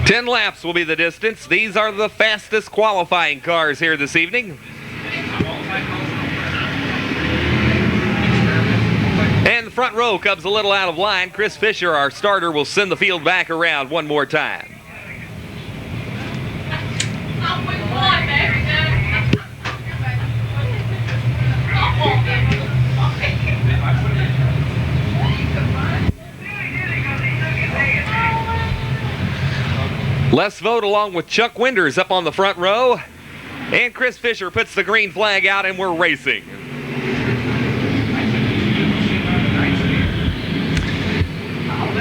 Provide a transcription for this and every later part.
10 laps will be the distance. These are the fastest qualifying cars here this evening. And the front row comes a little out of line. Chris Fisher, our starter, will send the field back around one more time. Les Vogt along with Chuck Winters up on the front row. And Chris Fisher puts the green flag out and we're racing.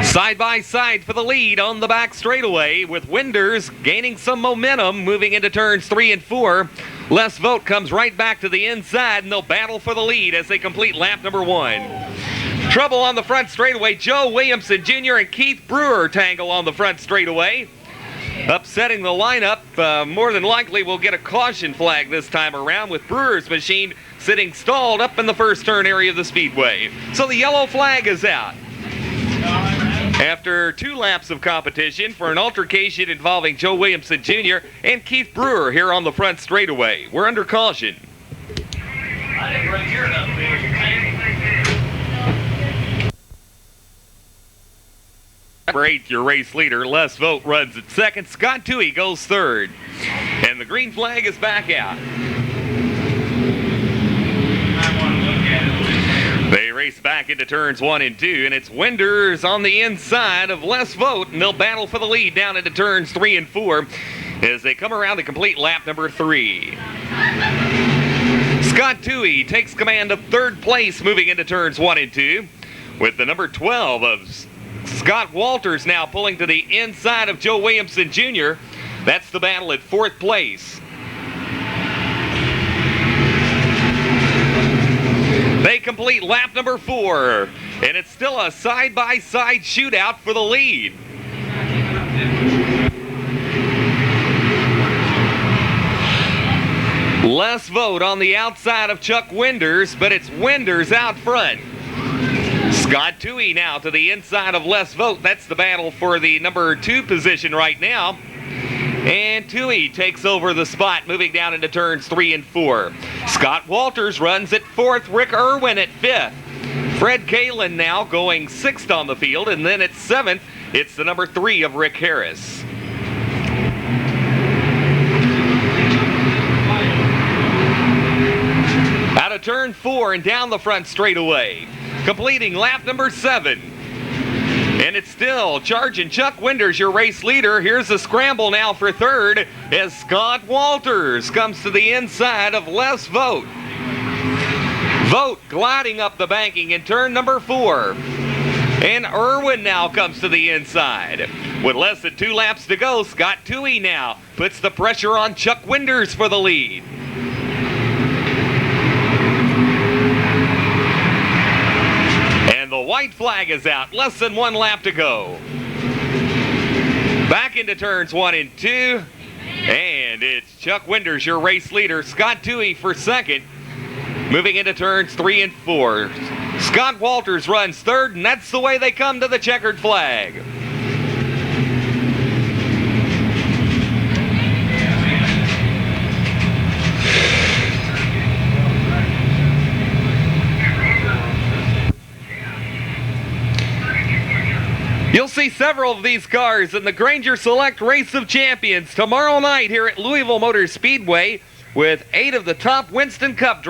Side by side for the lead on the back straightaway, with Winters gaining some momentum moving into turns 3 and 4. Les Vogt comes right back to the inside and they'll battle for the lead as they complete lap number 1. Trouble on the front straightaway. Joe Williamson Jr. and Keith Brewer tangle on the front straightaway. Upsetting the lineup, more than likely we'll get a caution flag this time around, with Brewer's machine sitting stalled up in the first turn area of the speedway. So the yellow flag is out. After 2 laps of competition for an altercation involving Joe Williamson Jr. and Keith Brewer here on the front straightaway. We're under caution. Number 8, your race leader, Les Vogt, runs at second. Scott Toohey goes third. And the green flag is back out. They race back into turns 1 and 2, and it's Winters on the inside of Les Vogt, and they'll battle for the lead down into turns 3 and 4 as they come around to complete lap number 3. Scott Toohey takes command of third place moving into turns 1 and 2, with the number 12 of Scott Walters now pulling to the inside of Joe Williamson Jr. That's the battle at 4th place. They complete lap number 4, and it's still a side-by-side shootout for the lead. Les Vogt on the outside of Chuck Winters, but it's Winters out front. Scott Toohey now to the inside of Les Vogt. That's the battle for the number 2 position right now. And Toohey takes over the spot moving down into turns 3 and 4. Scott Walters runs at 4th. Rick Irwin at 5th. Fred Kalin now going 6th on the field. And then at 7th, it's the number 3 of Rick Harris. Out of turn 4 and down the front straightaway, completing lap number 7. And it's still charging Chuck Winters, your race leader. Here's a scramble now for third as Scott Walters comes to the inside of Les Vogt. Vogt gliding up the banking in turn number 4. And Irwin now comes to the inside. With less than 2 laps to go, Scott Toohey now puts the pressure on Chuck Winters for the lead. And the white flag is out. Less than 1 lap to go. Back into turns 1 and 2. And it's Chuck Winters, your race leader. Scott Toohey for second. Moving into turns 3 and 4. Scott Walters runs third, and that's the way they come to the checkered flag. You'll see several of these cars in the Granger Select Race of Champions tomorrow night here at Louisville Motor Speedway, with 8 of the top Winston Cup drivers.